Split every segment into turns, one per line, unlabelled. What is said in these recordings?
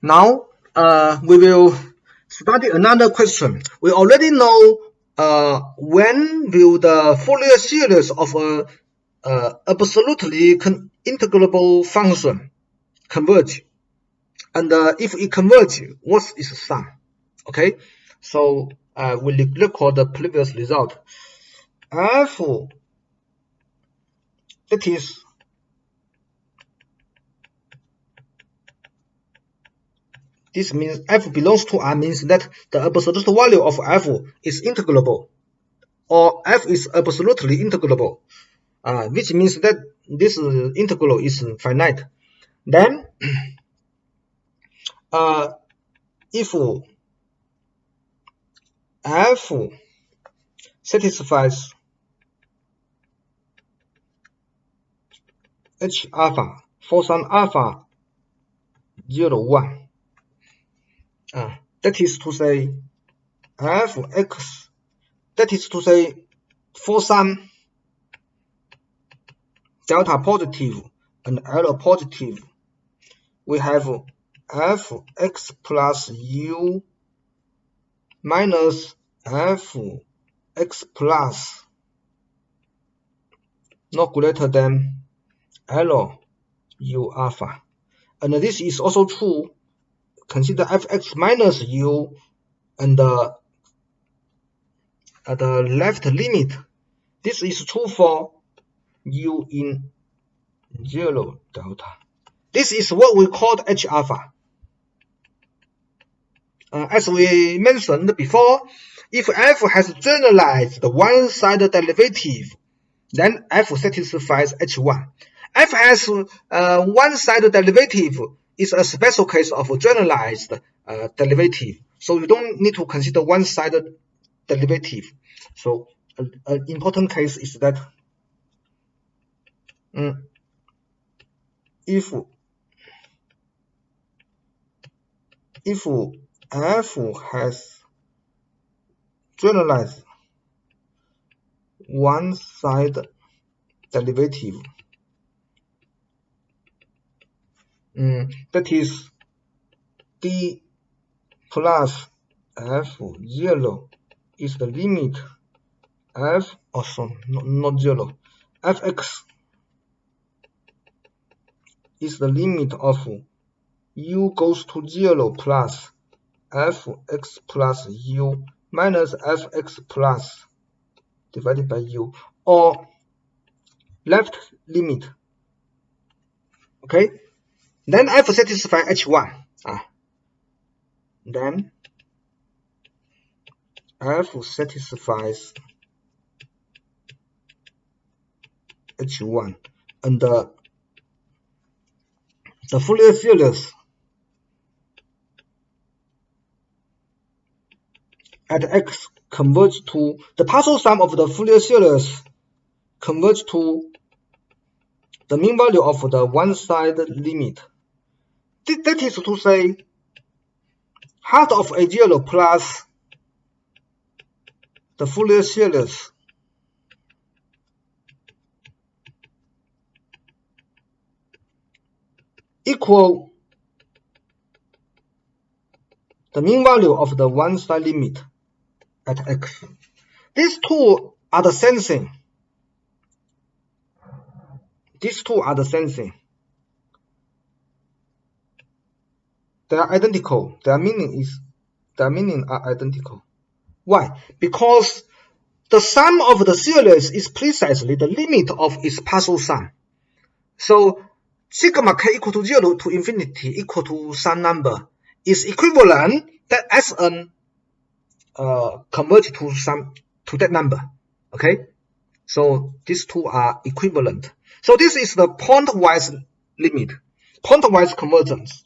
Now we will study another question. We already know when will the Fourier series of a absolutely integrable function converge, and if it converges, what is the sum? Okay, so we record the previous result. F, that is this means f belongs to R means that the absolute value of f is integrable, or f is absolutely integrable, which means that this integral is finite. Then if f satisfies h alpha for some alpha 0, 1, that is to say fx, that is to say for some delta positive and L positive, we have fx plus u minus fx plus not greater than L u alpha. And this is also true. Consider fx minus u and the left limit. This is true for u in 0 delta. This is what we called h alpha. As we mentioned before, if f has generalized one-sided derivative, then f satisfies h1. F has one-sided derivative is a special case of generalized derivative, so you don't need to consider one-sided derivative. So an important case is that if f has generalized one-sided derivative, that is d plus f0 is the limit f also not 0, fx is the limit of u goes to 0 plus fx plus u minus fx plus divided by u, or left limit. Okay, then f satisfies h1. Then f satisfies h1, and the Fourier series at x converge to the partial sum of the Fourier series converge to the mean value of the one-sided limit. That is to say, half of a0 plus the Fourier series equal the mean value of the one-side limit at x. These two are the same thing. These two are the same thing. They are identical. Their meaning are identical. Why? Because the sum of the series is precisely the limit of its partial sum. So sigma k equal to 0 to infinity equal to some number is equivalent that as an converge to that number. Okay, so these two are equivalent. So this is the pointwise limit, pointwise convergence.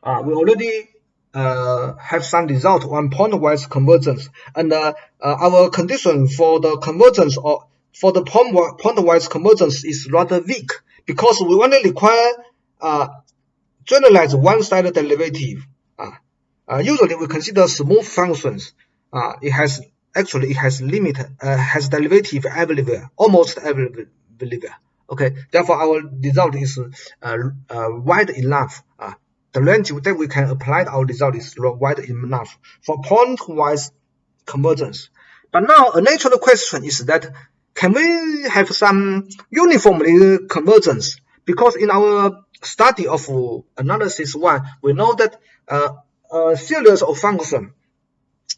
We already have some result on pointwise convergence, and our condition for the convergence or for the pointwise convergence is rather weak, because we only require generalized one-sided derivative. Usually we consider smooth functions. It has actually it has limit, has derivative everywhere, almost everywhere. Okay, therefore our result is wide enough. The range that we can apply our result is wide enough for pointwise convergence. But now a natural question is that, can we have some uniformly convergence? Because in our study of analysis 1, we know that a series of functions,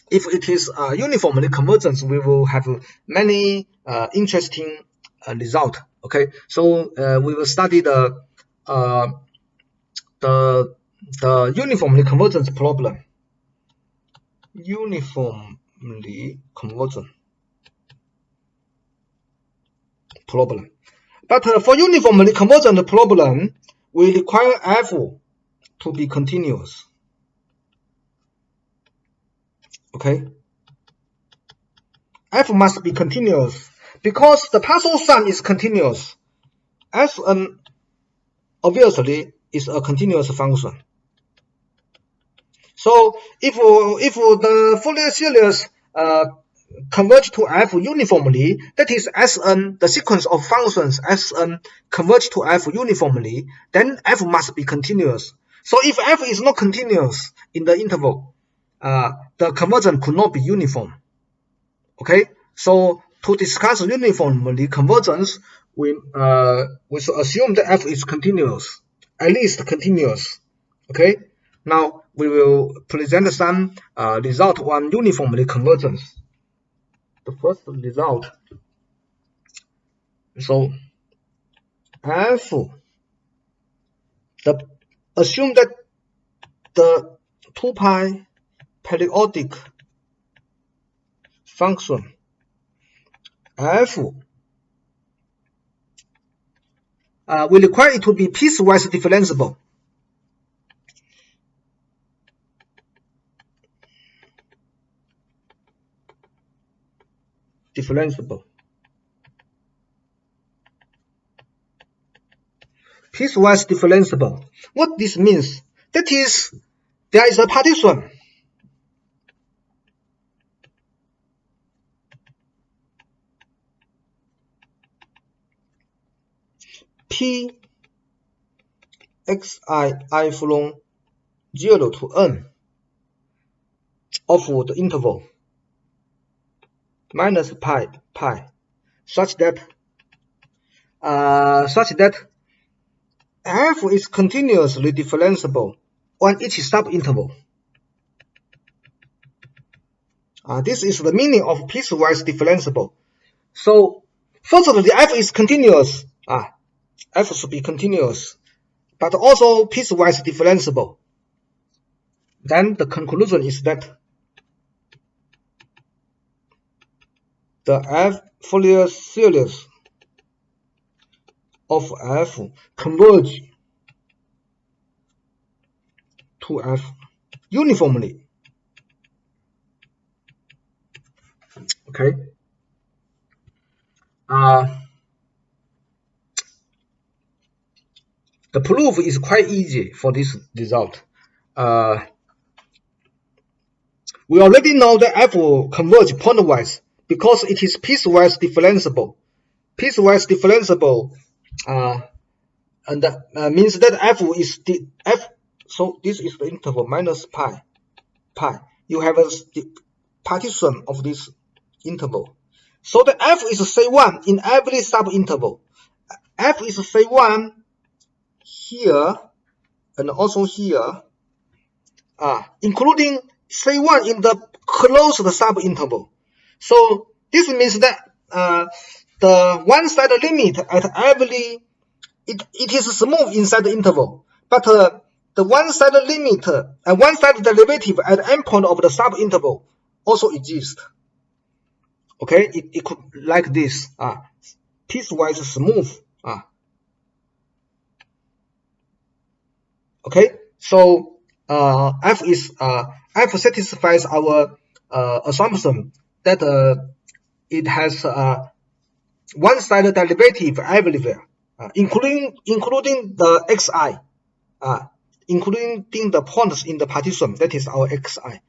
if it is uniformly convergent, we will have many interesting results. Okay, so we will study the uniformly convergent problem. Uniformly convergent problem. But for uniformly convergent problem, we require f to be continuous. Okay, f must be continuous because the partial sum is continuous. Sn obviously is a continuous function. So if the Fourier series converge to f uniformly, that is Sn, the sequence of functions Sn converge to f uniformly, then f must be continuous. So if f is not continuous in the interval, the convergence could not be uniform. Okay, so to discuss uniformly convergence, we should assume that f is continuous, at least continuous. Okay, now we will present some result on uniformly convergence. The first result, so f, assume that the 2 pi periodic function f, we require it to be piecewise differentiable. Piecewise differentiable. What this means? That is, there is a partition P xi from 0 to n of the interval minus pi such that f is continuously differentiable on each subinterval. This is the meaning of piecewise differentiable. So firstly, the f is continuous. F should be continuous, but also piecewise differentiable. Then the conclusion is that the Fourier series of f converge to f uniformly. Okay. The proof is quite easy for this result. We already know that f will converge pointwise because it is piecewise differentiable. Piecewise differentiable and means that f is f. So this is the interval minus pi. You have a partition of this interval. So the f is C1 in every subinterval. F is C1 here and also here, including C1 in the closed subinterval. So this means that the one-sided limit at every, it is smooth inside the interval, but the one-sided limit and one-sided derivative at end point of the subinterval also exists. Okay, it could like this, piecewise smooth. Okay, so f satisfies our assumption that it has one-sided derivative everywhere, including the xi, including the points in the partition, that is our xi,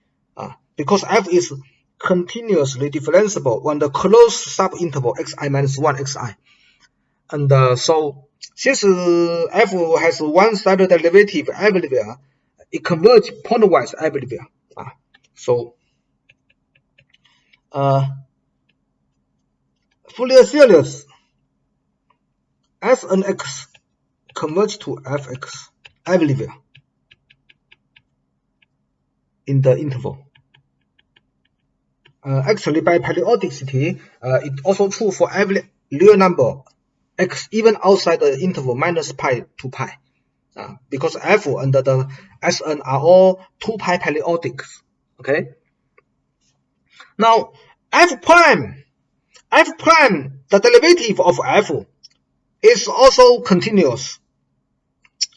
because f is continuously differentiable on the closed subinterval xi minus 1 xi. And so since f has one standard derivative everywhere, it converges pointwise everywhere. So Fourier series Snx converge to fx everywhere in the interval. Actually, by periodicity, it's also true for every real number x, even outside the interval minus pi to pi, because f and the Sn are all 2 pi periodics. Okay. Now f prime, the derivative of f is also continuous.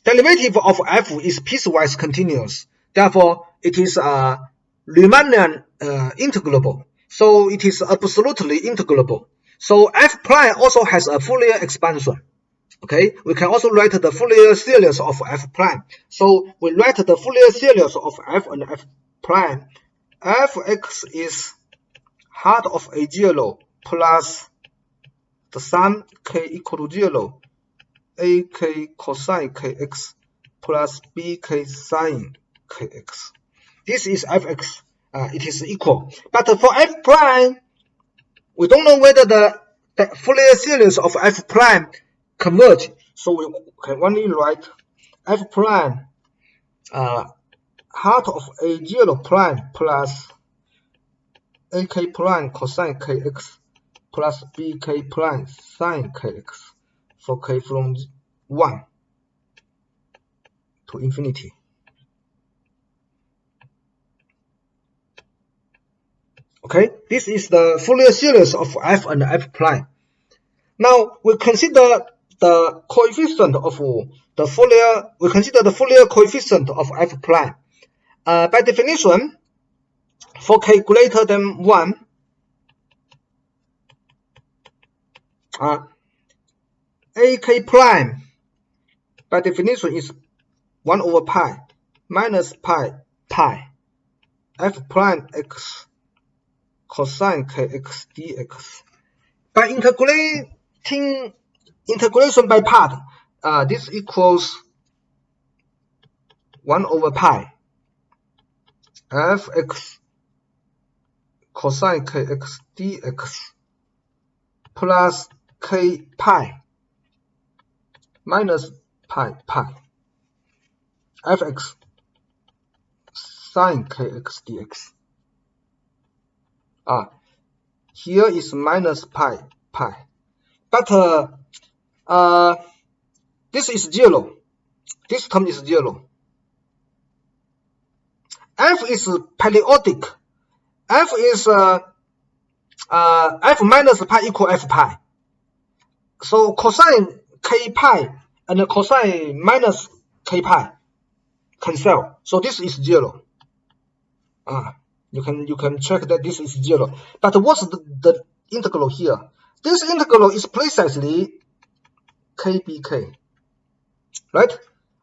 Derivative of f is piecewise continuous. Therefore, it is Riemannian integrable. So it is absolutely integrable. So f prime also has a Fourier expansion. Okay, we can also write the Fourier series of f prime. So we write the Fourier series of f and f prime. Fx is heart of a0 plus the sum k equal to 0, ak cosine kx plus bk sine kx. This is fx. It is equal. But for f prime, we don't know whether the Fourier series of f prime converge. So we can only write f prime heart of a0 prime plus ak prime cosine kx plus bk prime sine kx for k from 1 to infinity. Okay, this is the Fourier series of f and f prime. Now we consider the coefficient of the Fourier. We consider the Fourier coefficient of f prime. By definition, for k greater than 1, ak prime by definition is 1 over pi minus pi f prime x cosine kx dx. By integration by part, this equals 1 over pi fx cosine kx dx plus k pi minus pi fx sine kx dx. Here is minus pi, but this is 0. This term is 0. F is periodic. F is f minus pi equal f pi. So cosine k pi and cosine minus k pi cancel. So this is 0. You can check that this is 0. But what's the integral here? This integral is precisely kbk, right?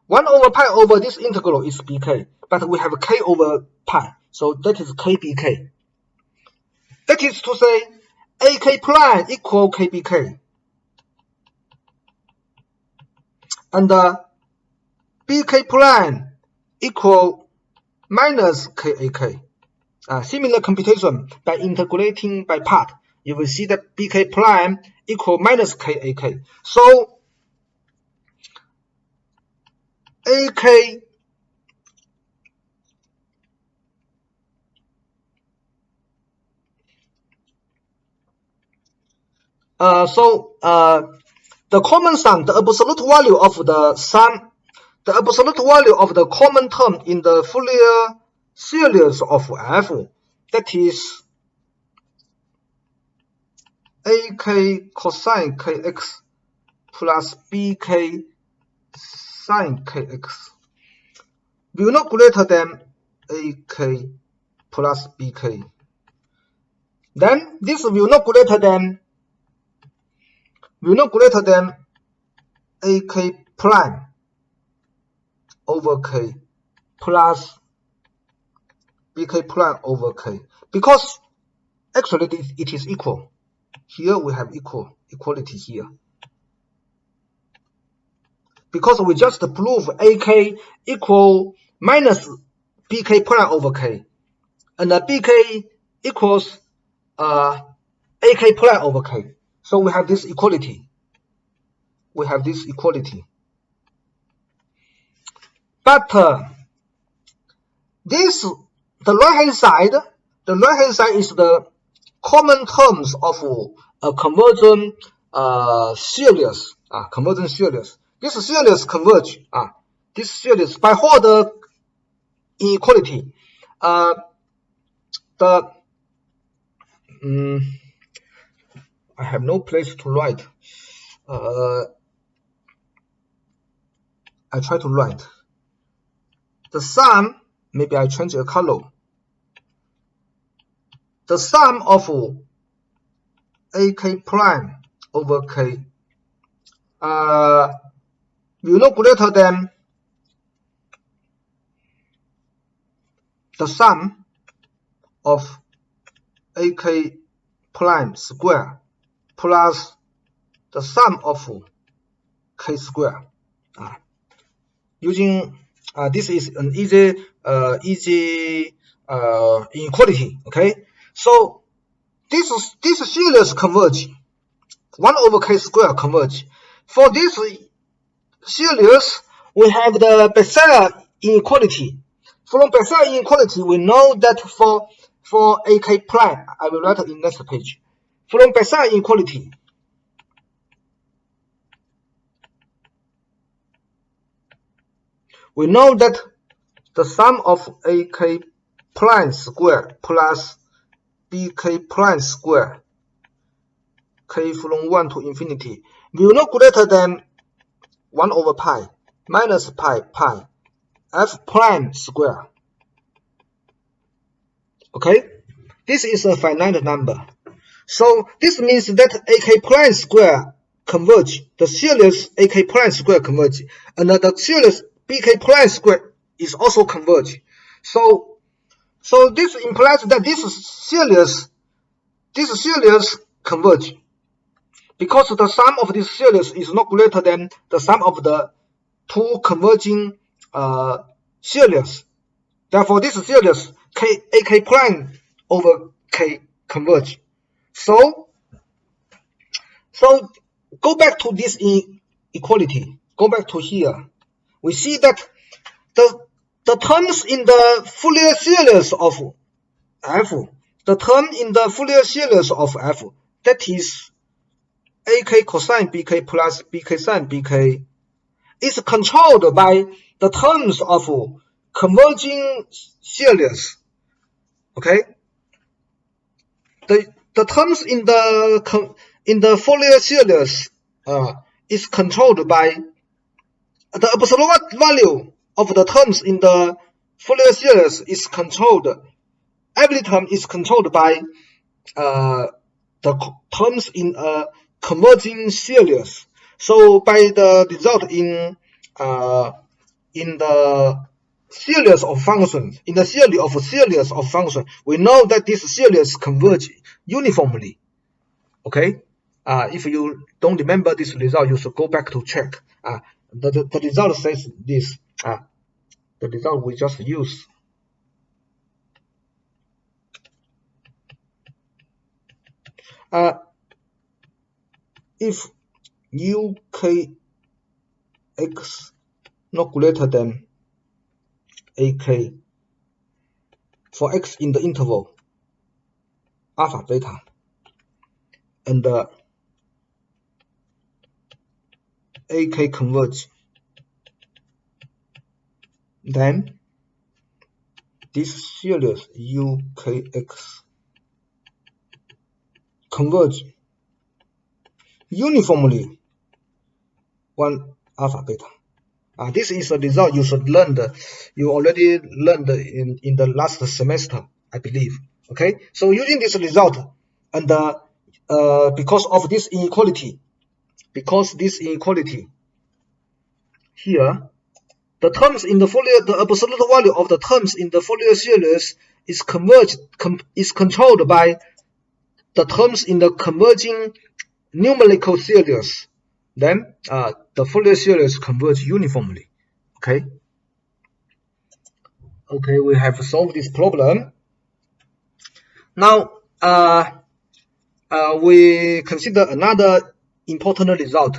1 over pi over this integral is bk, but we have k over pi, so that is kbk. That is to say, ak prime equal kbk, and bk prime equal minus kak. Similar computation by integrating by part, you will see that bk prime equal minus kak. So ak the common sum, the absolute value of the sum, the absolute value of the common term in the Fourier series of f, that is ak cosine kx plus bk sine kx will not greater than ak plus bk. Then this will not greater than ak prime over k plus bk prime over k, because Actually, it is equal. Here we have equality here. Because we just prove AK equal minus BK prime over K. And BK equals AK prime over K. So we have this equality. We have this equality. But the right-hand side is the common terms of a convergent series. Convergent series. This series converge. This series by Holder inequality. I have no place to write. I try to write the sum. Maybe I change a color. The sum of AK prime over K will not greater than the sum of AK prime square plus the sum of K square. Using this is an easy inequality. Okay, so this series converge. 1 over K square converge. For this series, we have the Bessel inequality. From Bessel inequality, we know that for AK prime, I will write it in next page. From Bessel inequality, we know that the sum of AK prime square plus BK prime square, K from 1 to infinity, will not greater than 1 over pi minus pi f prime square. Okay, this is a finite number. So this means that AK prime square converge. The series AK prime square converge, and the series BK prime square is also converge. So this implies that this series converge, because the sum of this series is not greater than the sum of the two converging series. Therefore, this series AK prime over K converge. So go back to this inequality. Go back to here. We see that the terms in the Fourier series of f, the term in the Fourier series of f, that is AK cosine BK plus BK sine BK, is controlled by the terms of converging series. Okay, the terms in the Fourier series is controlled by the absolute value of the terms in the Fourier series is controlled. Every term is controlled by the terms in a converging series. So by the result in the series of functions, in the series of functions, we know that this series converge uniformly. Okay, if you don't remember this result, you should go back to check. The result says this. The result we just use. If UKX not greater than AK for X in the interval alpha beta, and AK converge, then this series UKX converge uniformly 1 alpha beta. This is a result you should learn. You already learned in the last semester, I believe. Okay, so using this result, and because of this inequality, here, the terms in the Fourier, the absolute value of the terms in the Fourier series is controlled by the terms in the converging numerical series, then the Fourier series converge uniformly. Okay. Okay, we have solved this problem. Now, we consider another important result.